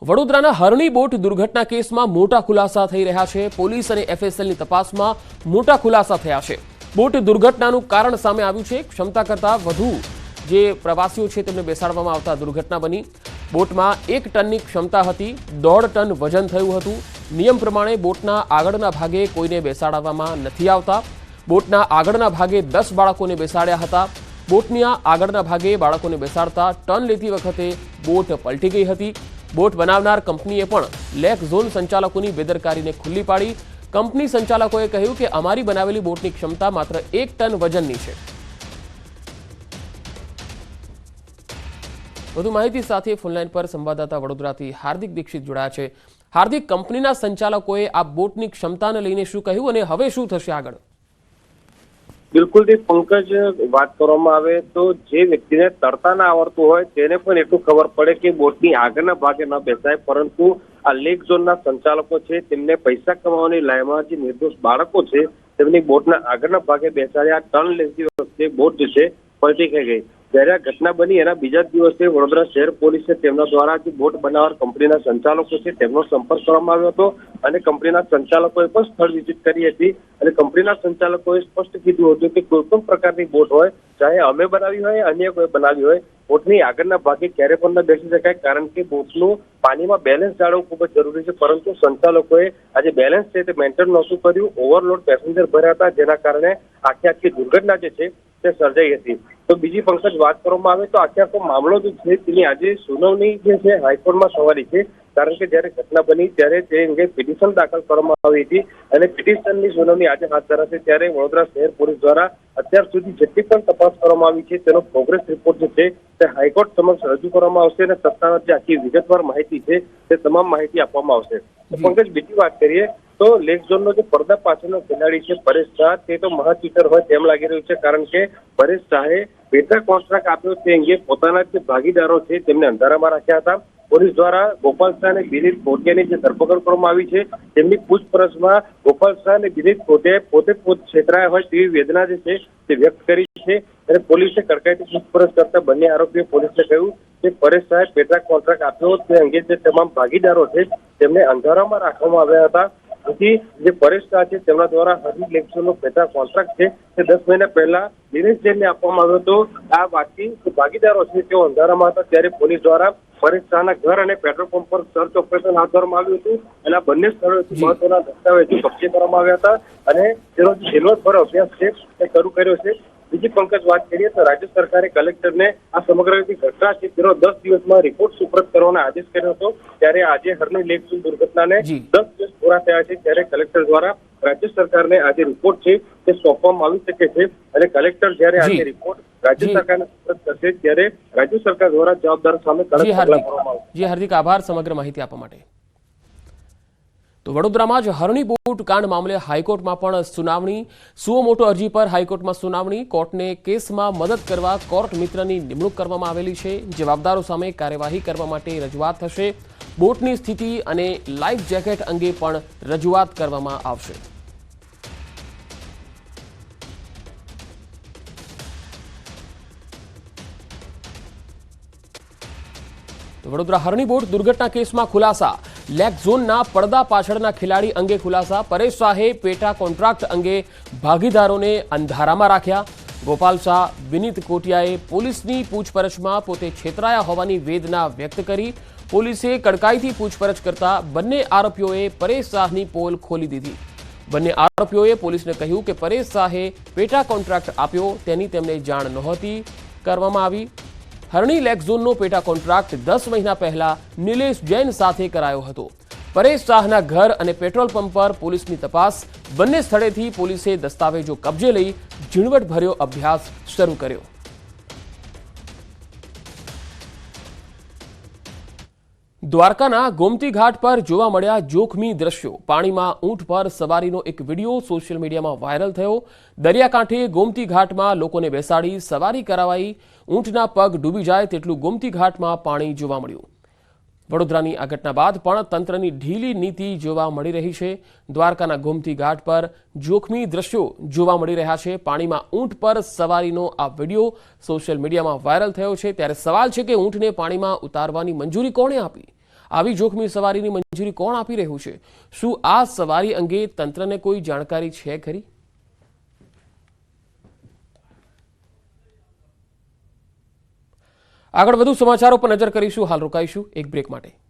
વડોદરાના હરણી બોટ દુર્ઘટના કેસમાં મોટા ખુલાસા થઈ રહ્યા છે। પોલીસ અને એફએસએલની તપાસમાં મોટા ખુલાસા થયા છે। બોટ દુર્ઘટનાનું કારણ સામે આવ્યું છે। ક્ષમતા કરતાં વધુ જે પ્રવાસીઓ છે તેમને બેસાડવામાં આવતા દુર્ઘટના બની। બોટમાં 1 ટનની ક્ષમતા હતી, 1.5 ટન વજન થયું હતું। નિયમ પ્રમાણે બોટના આગળના ભાગે કોઈને બેસાડવામાં નથી આવતા। બોટના આગળના ભાગે 10 બાળકોને બેસાડ્યા હતા। બોટના આગળના ભાગે બાળકોને બેસાડતા ટર્ન લેતી વખતે બોટ પલટી ગઈ હતી। બોટ બનાવનાર કંપનીએ પણ લેક ઝોન સંચાલકોની બેદરકારીને ખુલ્લી પાડી। કંપની સંચાલકોએ કહ્યું કે અમારી બનાવેલી બોટની ક્ષમતા માત્ર 1 ટન વજનની છે। વધુ માહિતી સાથે ફોનલાઈન પર સંવાદદાતા વડોદરાથી હાર્દિક દીક્ષિત જોડાયા છે। હાર્દિક, કંપનીના સંચાલકોએ આ બોટની ક્ષમતાને લઈને શું કહ્યું અને હવે શું થશે આગળ? બિલકુલ થી પંકજ, વાત કરવામાં આવે તો જે વ્યક્તિને તરતા ના આવડતું હોય તેને પણ એટલું ખબર પડે કે બોટની આગળના ભાગે ન બેસાય, પરંતુ આ લેક ઝોનના સંચાલકો છે તેમને પૈસા કમાવાની લાઈનમાં જે નિર્દોષ બાળકો છે તેમની બોટના આગળના ભાગે બેસાડ્યા। ટર્ન લેતી વખતે બોટ જે છે પલટી થઈ ગઈ। જ્યારે આ ઘટના બની એના બીજા દિવસે વડોદરા શહેર પોલીસે તેમના દ્વારા જે બોટ બનાવનાર કંપનીના સંચાલકો છે તેમનો સંપર્ક કરવામાં આવ્યો હતો અને કંપનીના સંચાલકોએ પણ સ્થળ વિઝિટ કરી હતી અને કંપનીના સંચાલકોએ સ્પષ્ટ કીધું હતું કે કોઈ પણ પ્રકારની બોટ હોય, ચાહે અમે બનાવી હોય અન્ય કોઈ બનાવી હોય, બોટની આગળના ભાગે ક્યારે પણ ન બેસી શકાય, કારણ કે બોટનું પાણીમાં બેલેન્સ જાળવવું ખૂબ જ જરૂરી છે। પરંતુ સંચાલકોએ આજે બેલેન્સ છે તે મેન્ટેન નહોતું કર્યું, ઓવરલોડ પેસેન્જર ભર્યા હતા, જેના કારણે આખી દુર્ઘટના જે છે તે સર્જાઈ હતી। તો બીજી પંકજ, વાત કરવામાં આવે તો આખો મામલો જે છે તેની આજે સુનાવણી જે છે હાઈકોર્ટમાં થવાની છે, કારણ કે જ્યારે ઘટના બની ત્યારે તે અંગે પિટિશન દાખલ કરવામાં આવી હતી અને પિટિશનની સુનાવણી આજે હાથ ધરાશે। ત્યારે વડોદરા શહેર પોલીસ દ્વારા અત્યાર સુધી જેટલી પણ તપાસ કરવામાં આવી છે તેનો પ્રોગ્રેસ રિપોર્ટ જે છે તે હાઈકોર્ટ સમક્ષ રજૂ કરવામાં આવશે અને સત્તાવાર જે આખી વિગતવાર માહિતી છે તે તમામ માહિતી આપવામાં આવશે। પંકજ, બીજી વાત કરીએ તો લેક ઝોનનો જે પડદા પાછળનો ખેલાડી છે પરેશ શાહ, તે તો મહાચીટર હોય તેમ લાગી રહ્યું છે, કારણ કે પરેશ શાહે પેટા કોન્ટ્રાક્ટ આપ્યો તે અંગે પોતાના જે ભાગીદારો છે તેમને અંધારામાં રાખ્યા હતા। પોલીસ દ્વારા ગોપાલ શાહ અને વિનીત કોટિયાની જે ધરપકડ કરવામાં આવી છે તેમની પૂછપરછમાં ગોપાલ શાહ અને વિનીત કોટિયાએ પોતે છેતરાયા હોય તેવી વેદના જે છે તે વ્યક્ત કરી છે અને પોલીસે કડકાઈથી પૂછપરછ કરતા બંને આરોપીએ પોલીસને કહ્યું કે પરેશ શાહે પેટા કોન્ટ્રાક્ટ આપ્યો તે અંગે જે તમામ ભાગીદારો છે તેમને અંધારામાં રાખવામાં આવ્યા હતા। તેથી જે પરેશ શાહ છે તેમના દ્વારા હરણી લેક ઝોનનો પેટા કોન્ટ્રાક્ટ છે તે 10 મહિના પહેલા દિનેશ જૈનને આપવામાં આવ્યો હતો। આ બાકી ભાગીદારો છે તેઓ અંધારામાં હતા, ત્યારે પોલીસ દ્વારા પરેશ શાહના ઘર અને પેટ્રોલ પંપ પર સર્ચ ઓપરેશન હાથ ધરવામાં આવ્યું હતું અને આ બંને સ્થળોથી મહત્વના દસ્તાવેજો કબજે કરવામાં આવ્યા હતા અને તેનો જે ઝીણવટભર અભ્યાસ છે તે શરૂ કર્યો છે। બીજી પંકજ, વાત કરીએ તો રાજ્ય સરકારે કલેક્ટરને આ સમગ્ર ઘટના છે તેનો 10 દિવસમાં રિપોર્ટ સુપરત કરવાનો આદેશ કર્યો હતો। ત્યારે આજે હરણી લેક ઝોન દુર્ઘટનાને 10 દિવસ પૂરા થયા છે, ત્યારે કલેક્ટર દ્વારા રાજ્ય સરકારને આજે રિપોર્ટ છે તે સોંપવામાં આવી શકે છે અને કલેક્ટર જ્યારે આજે રિપોર્ટ રાજ્ય સરકારને સુપરત કરશે ત્યારે રાજ્ય સરકાર દ્વારા જવાબદારો સામે કડક પગલાં ભરવામાં આવશે। હાર્દિક, આભાર સમગ્ર માહિતી આપવા માટે। તો વડોદરામાં જ હરણી બોટ કાંડ મામલે હાઈકોર્ટમાં પણ સુનાવણી। સુઓ મોટો અરજી પર હાઈકોર્ટમાં સુનાવણી। કોર્ટને કેસમાં મદદ કરવા કોર્ટ મિત્રની નિમણૂક કરવામાં આવેલી છે। જવાબદારો સામે કાર્યવાહી કરવા માટે રજૂઆત થશે। બોટની સ્થિતિ અને લાઈફ જેકેટ અંગે પણ રજૂઆત કરવામાં આવશે। વડોદરા હરણી બોટ દુર્ઘટના કેસમાં ખુલાસા। લેક ઝોનના પડદા પાછળના ખેલાડી અંગે ખુલાસા। પરેશ શાહે પેટા કોન્ટ્રાક્ટ અંગે ભાગીદારોને અંધારામાં રાખ્યા। ગોપાલ શાહ, વિનીત કોટિયાએ પોલીસની પૂછપરછમાં પોતે છેતરાયા હોવાની વેદના વ્યક્ત કરી। પોલીસે કડકાઈથી પૂછપરછ કરતા બંને આરોપીઓએ પરેશ શાહની પોલ ખોલી દીધી। બંને આરોપીઓએ પોલીસને કહ્યું કે પરેશ શાહે પેટા કોન્ટ્રાક્ટ આપ્યો તેની તેમને જાણ નહોતી કરવામાં આવી। હરણી લેક ઝોનનો પેટા કોન્ટ્રાક્ટ 10 મહિના પહેલા નિલેશ જૈન સાથે કરાયો હતો। પરેશ શાહના ઘર અને પેટ્રોલ પંપ પર પોલીસની તપાસ। બંને સ્થળેથી પોલીસે દસ્તાવેજો કબજે લઈ ઝીણવટભર્યો અભ્યાસ શરૂ કર્યો। દ્વારકાના ગોમતી ઘાટ પર જોવા મળ્યા જોખમી દ્રશ્યો। પાણીમાં ઊંટ પર સવારીનો એક વિડીયો સોશિયલ મીડિયામાં વાયરલ થયો। દરિયાકાંઠે ગોમતી ઘાટમાં લોકોને બેસાડી સવારી કરાવાઈ। ઊંટના પગ ડૂબી જાય તેટલું ગોમતી ઘાટમાં પાણી જોવા મળ્યું। વડોદરાની આ ઘટના બાદ પણ તંત્રની ઢીલી નીતિ જોવા મળી રહી છે। દ્વારકાના ગોમતી ઘાટ પર જોખમી દ્રશ્યો જોવા મળી રહ્યા છે। પાણીમાં ઊંટ પર સવારીનો આ વિડીયો સોશિયલ મીડિયામાં વાયરલ થયો છે, ત્યારે સવાલ છે કે ઊંટને પાણીમાં ઉતારવાની મંજૂરી કોણે આપી? આવી જોખમી સવારીની મંજૂરી કોણ આપી રહ્યું છે? શું આ સવારી અંગે તંત્રને કોઈ જાણકારી છે ખરી? આગળ વધુ સમાચારો પર નજર કરીશું. હાલ રોકાઈશું એક બ્રેક માટે.